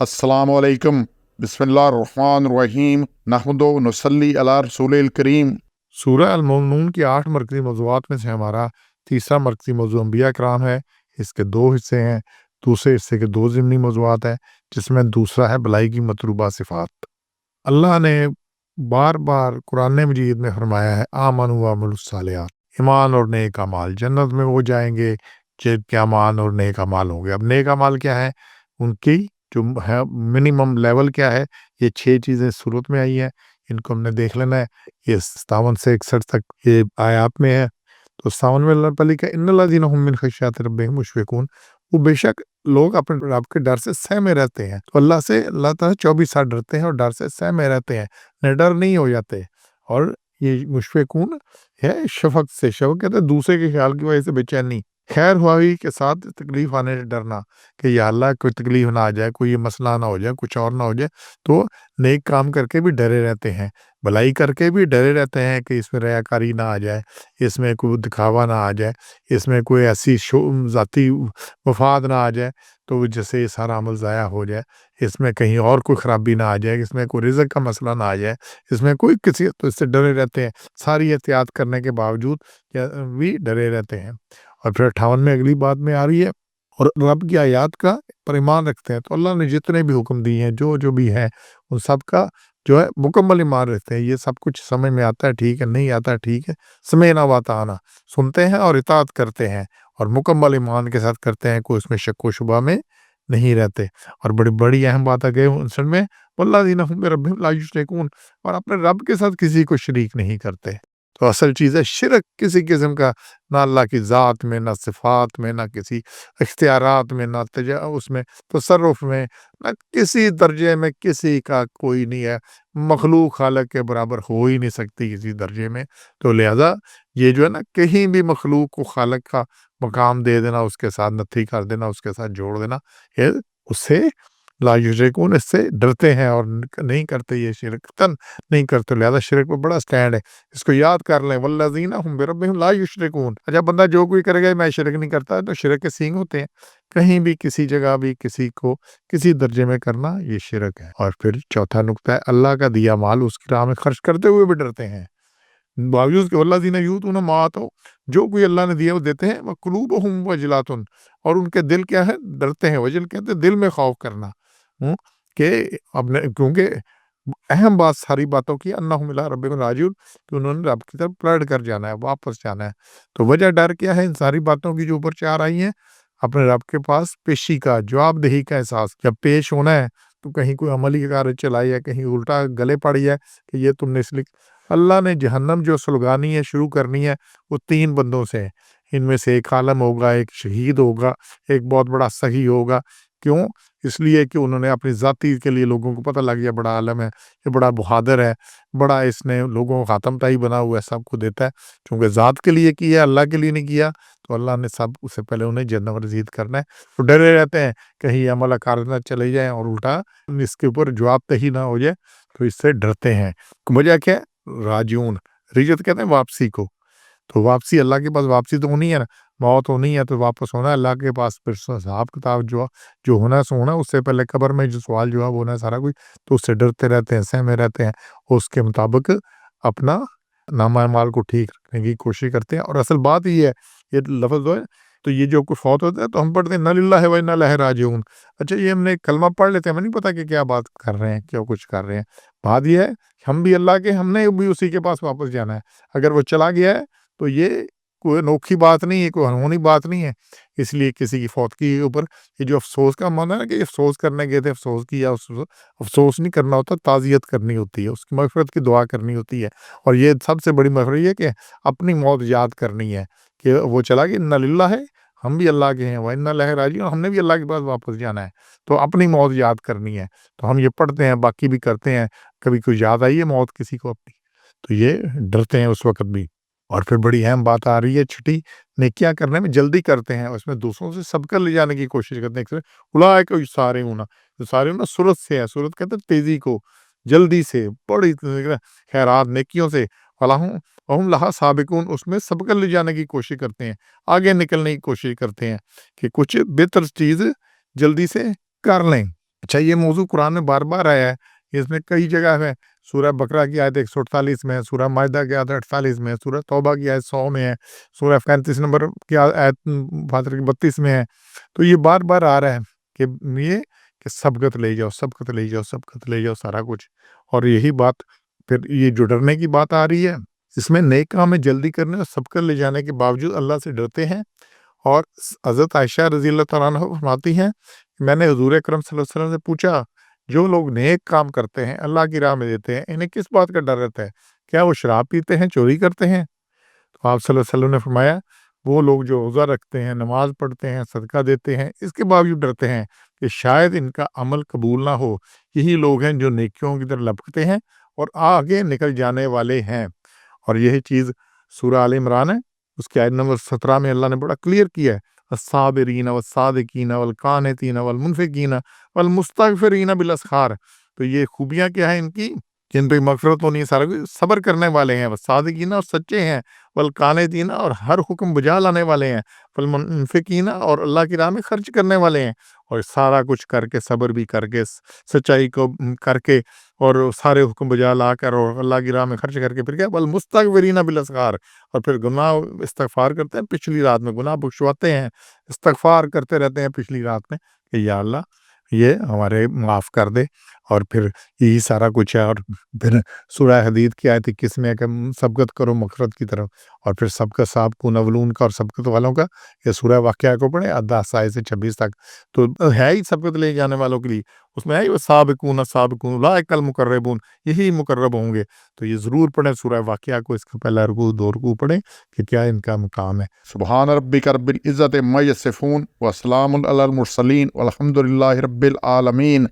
अस्सलामु अलैकुम बिस्मिल्लाहिर्रहमानिर्रहीम नहमदु व नुसल्ली अला रसूलिल करीम। सूरह अल-मोमिनून की 8 मरकज़ी मौज़ूआत में से हमारा तीसरा मरकज़ी मौज़ू अंबिया कराम है। इसके 2 हिस्से हैं। दूसरे हिस्से के 2 ज़िमनी मौज़ूआत हैं, जिसमें दूसरा है भलाई की मतलूबा सिफ़ात। अल्लाह ने बार-बार कुरान मजीद में फरमाया है आमनू व अमिलुस सालिहात, ईमान और नेक अमाल। जन्नत में वो जाएंगे जिनके ईमान और नेक अमाल होंगे। अब नेक अमाल क्या है, उनकी जो है मिनिमम लेवल क्या है, ये 6 चीज़ें सूरत में आई हैं, इनको हमने देख लेना है। ये 57 से 61 तक ये आयात में है। तो 57 में अल्लाह पहले कहा इन्नल्लज़ीना हुम मिन खश्याति रब्बिहिम मुशफ़िकून, वो बेशक लोग अपने रब के डर से सहमे रहते हैं। तो अल्लाह ताला 24 साल डरते हैं और डर से सहमे रहते हैं, निडर नहीं हो जाते। और ये मुशफ़िकून है शफ़क़ से, शफ़क़ कहते हैं दूसरे के ख्याल की वजह से बेचैनी, खैर ख्वाही के साथ तकलीफ आने से डरना कि या अल्लाह कोई तकलीफ ना आ जाए, कोई ये मसला ना हो जाए, कुछ और ना हो जाए। तो नेक काम करके भी डरे रहते हैं, भलाई करके भी डरे रहते हैं कि इसमें रियाकारी ना आ जाए, इसमें कोई दिखावा ना आ जाए, इसमें कोई ऐसी ज़ाती मफाद ना आ जाए तो जैसे ये सारा अमल ज़ाया हो जाए, इसमें कहीं और कोई ख़राबी ना आ जाए, इसमें कोई रिज़्क़ का मसला ना आ जाए, इसमें कोई किसी तो इससे डरे रहते हैं। सारी एहतियात करने के बावजूद भी डरे रहते हैं। और फिर 58 में अगली बात में आ रही है और रब की आयत का पर ईमान रखते हैं। तो अल्लाह ने जितने भी हुक्म दिए हैं, जो भी है, उन सब का जो है मुकम्मल ईमान रखते हैं। ये सब कुछ समझ में आता है, ठीक है, नहीं आता है, ठीक है, समेअना व अताअना, सुनते हैं और इताअत करते हैं और मुकम्मल ईमान के साथ करते हैं, कोई उसमें शक व शुबा में नहीं रहते। और बड़ी अहम बात आ गई उनसे में वल्लज़ीना हुम बिरब्बिहिम ला युशरिकून, और अपने रब के साथ किसी को शरीक नहीं करते। तो असल चीज़ है शिरक किसी किस्म का, ना अल्लाह की ज़ात में, ना सिफ़ात में, ना किसी इख्तियारात में, ना उसमें तसर्रुफ़ में, ना किसी दर्जे में किसी का कोई नहीं है। मखलूक खालिक के बराबर हो ही नहीं सकती किसी दर्जे में। तो लिहाज़ा ये जो है ना, कहीं भी मखलूक को खालिक का मकाम दे देना, उसके साथ नत्थी कर देना, उसके साथ जोड़ देना, ये उससे ला युशरिकून, इससे डरते हैं और नहीं करते, ये शिरकतन नहीं करते। लिहाज़ा शिरक पे बड़ा स्टैंड है, इसको याद कर लें, वल्लज़ीना हुम बिरब्बिहिम ला युशरिकून। अच्छा, बंदा जो कोई करेगा मैं शिरक नहीं करता, तो शिरक के सींग होते हैं। कहीं भी किसी जगह भी किसी को किसी दर्जे में करना, ये शिरक है। और फिर चौथा नुक्ता है अल्लाह का दिया माल उसकी राह में खर्च करते हुए भी डरते हैं, बावजूद के वल्लज़ीना यूतूना मा आतौ, जो कोई अल्लाह ने दिया वो देते हैं। व कुलूबुहुम वजिलातुन, और उनके दिल क्या है, डरते हैं। वजल कहते हैं दिल में खौफ करना, कि अपने, क्योंकि अहम बात सारी बातों की अन्नहुम इला रब्बिहिम राजिऊन, कि उन्होंने रब की तरफ पलट कर जाना है, वापस जाना है। तो वजह डर क्या है इन सारी बातों की जो ऊपर 4 आई हैं, अपने रब के पास पेशी का, जवाबदेही का एहसास। जब पेश होना है तो कहीं कोई अमली कार्य चलाई है, कहीं उल्टा गले पड़ी है कि ये तुमने इसलिए, अल्लाह ने जहन्नम जो सुलगानी है, शुरू करनी है, वो 3 बंदों से है। इनमें से एक आलम होगा, एक शहीद होगा, एक बहुत बड़ा सही होगा। क्यों? इसलिए कि उन्होंने अपनी ज़ाती के लिए लोगों को पता लग गया बड़ा आलम है, ये बड़ा बहादुर है, बड़ा इसने लोगों को खातमताई बना हुआ है, सबको देता है। चूँकि ज़ात के लिए किया, अल्लाह के लिए नहीं किया, तो अल्लाह ने सब उससे पहले उन्हें जन्नत रसीद करना है। तो डरे रहते हैं कहीं अमल कार ना चले जाएँ और उल्टा इसके ऊपर जवाबदेही ना हो जाए, तो इससे डरते हैं। वजह क्या है? राजिऊन, रिजत कहते हैं वापसी को। तो वापसी, अल्लाह के पास वापसी तो होनी है ना, मौत होनी है तो वापस होना है अल्लाह के पास। फिर हिसाब किताब जो होना है सो होना है, उससे पहले कब्र में जो सवाल जवाब होना है सारा कुछ, तो उससे डरते रहते हैं, सहमे रहते हैं, उसके मुताबिक अपना नामा माल को ठीक रखने की कोशिश करते हैं। और असल बात ये है, ये लफ्ज़ जो है, तो ये जो कोई फौत होता है तो हम पढ़ते हैं इन्ना लिल्लाहि व इन्ना इलैहि राजिऊन। अच्छा, ये हमने कलमा पढ़ लेते हैं, हमें नहीं पता कि क्या बात कर रहे हैं, क्या कुछ कर रहे हैं। बात ये है हम भी अल्लाह के, हमने भी उसी के पास वापस जाना है। अगर वो चला गया है तो ये कोई अनोखी बात नहीं है, कोई अनहोनी बात नहीं है। इसलिए किसी की फौत के ऊपर ये जो अफ़सोस का माना है ना, कि अफ़सोस करने गए थे, अफ़सोस किया, अफ़सोस नहीं करना होता, ताज़ियत करनी होती है, उसकी मग़फ़िरत की दुआ करनी होती है। और ये सबसे बड़ी मग़फ़िरत ये है कि अपनी मौत याद करनी है कि वो चला गया, इन्ना लिल्लाहि है, हम भी अल्लाह के हैं, व इन्ना इलैहि राजिऊन, हमने भी अल्लाह के पास वापस जाना है। तो अपनी मौत याद करनी है। तो हम ये पढ़ते हैं, बाकी भी करते हैं। कभी कोई याद आई है मौत किसी को अपनी, तो ये डरते हैं उस वक़्त भी। और फिर बड़ी अहम बात आ रही है छठी, नेकियां करने में जल्दी करते हैं, उसमें दूसरों से सबकर ले जाने की कोशिश करते हैं। उलाइका युसारिऊना, युसारिऊना सूरत से है, सूरत कहते हैं तेजी को, जल्दी से, बड़ी खैरात नेकियों से, फलाहुम वहुम लहा साबिकून, उसमें सबकर ले जाने की कोशिश करते हैं, आगे निकलने की कोशिश करते हैं कि कुछ बेहतर चीज़ जल्दी से कर लें। اچھا یہ موضوع قرآن میں بار بار آیا ہے، اس میں کئی جگہ ہے، سورہ بقرہ کی آیت 148 میں ہے، سورہ مائدہ کی آیت 48 میں ہے، سورہ توبہ کی آیت 100 میں ہے، سورہ 35 نمبر کی آیت فاتر کی 32 میں ہے۔ تو یہ بار بار آ رہا ہے کہ یہ کہ سبقت لے جاؤ، سبقت لے جاؤ، سبقت لے جاؤ سارا کچھ، اور یہی بات پھر یہ جو ڈرنے کی بات آ رہی ہے، اس میں نیک کام میں جلدی کرنے اور سبقت لے جانے کے باوجود اللہ سے ڈرتے ہیں۔ اور حضرت عائشہ رضی اللہ تعالیٰ عنہ فرماتی ہیں کہ میں نے حضور اکرم صلی اللہ علیہ وسلم سے پوچھا، جو لوگ نیک کام کرتے ہیں، اللہ کی راہ میں دیتے ہیں، انہیں کس بات کا ڈر رہتا ہے؟ کیا وہ شراب پیتے ہیں، چوری کرتے ہیں؟ تو آپ صلی اللہ علیہ وسلم نے فرمایا وہ لوگ جو روزہ رکھتے ہیں، نماز پڑھتے ہیں، صدقہ دیتے ہیں، اس کے باوجود ڈرتے ہیں کہ شاید ان کا عمل قبول نہ ہو، یہی لوگ ہیں جو نیکیوں کی طرف لپکتے ہیں اور آگے نکل جانے والے ہیں۔ اور یہی چیز سورہ آل عمران ہے، اس کی آیت نمبر 17 میں اللہ نے بڑا کلیئر کیا ہے، الصابرین والصادقین والقانتین والمنفقین والمستغفرین بالاسحار۔ تو یہ خوبیاں کیا ہیں ان کی، جن پہ مغفرت ہونی ہے، سارا کچھ صبر کرنے والے ہیں، والصادقین اور سچے ہیں، والقانتین اور ہر حکم بجا لانے والے ہیں، والمنفقین اور اللہ کی راہ میں خرچ کرنے والے ہیں، اور سارا کچھ کر کے، صبر بھی کر کے، سچائی کو کر کے، اور سارے حکم بجا لا کر اور اللہ کی راہ میں خرچ کر کے، پھر کیا والمستغفرین بالاسحار، اور پھر گناہ استغفار کرتے ہیں، پچھلی رات میں گناہ بخشواتے ہیں، استغفار کرتے رہتے ہیں پچھلی رات میں کہ یا اللہ یہ ہمارے معاف کر دے، اور پھر یہی سارا کچھ ہے۔ اور پھر سورہ حدید کی آیت 21 میں کہ سبقت کرو مغفرت کی طرف، اور پھر سبقت سابقون اولون کا اور سبقت والوں کا، یہ سورہ واقعہ کو پڑھیں 10 آیت سے 26 تک، تو ہے ہی سبقت لے جانے والوں کے لیے، اس میں ہے ہی سابقون سابقون اولئک المقربون، یہی مقرب ہوں گے۔ تو یہ ضرور پڑھیں سورہ واقعہ کو، اس کا پہلا رکوع 2 رکوع پڑھیں کہ کیا ان کا مقام ہے۔ سبحان ربک رب العزت عما یصفون وسلام علی المرسلین والحمد للہ رب العالمین۔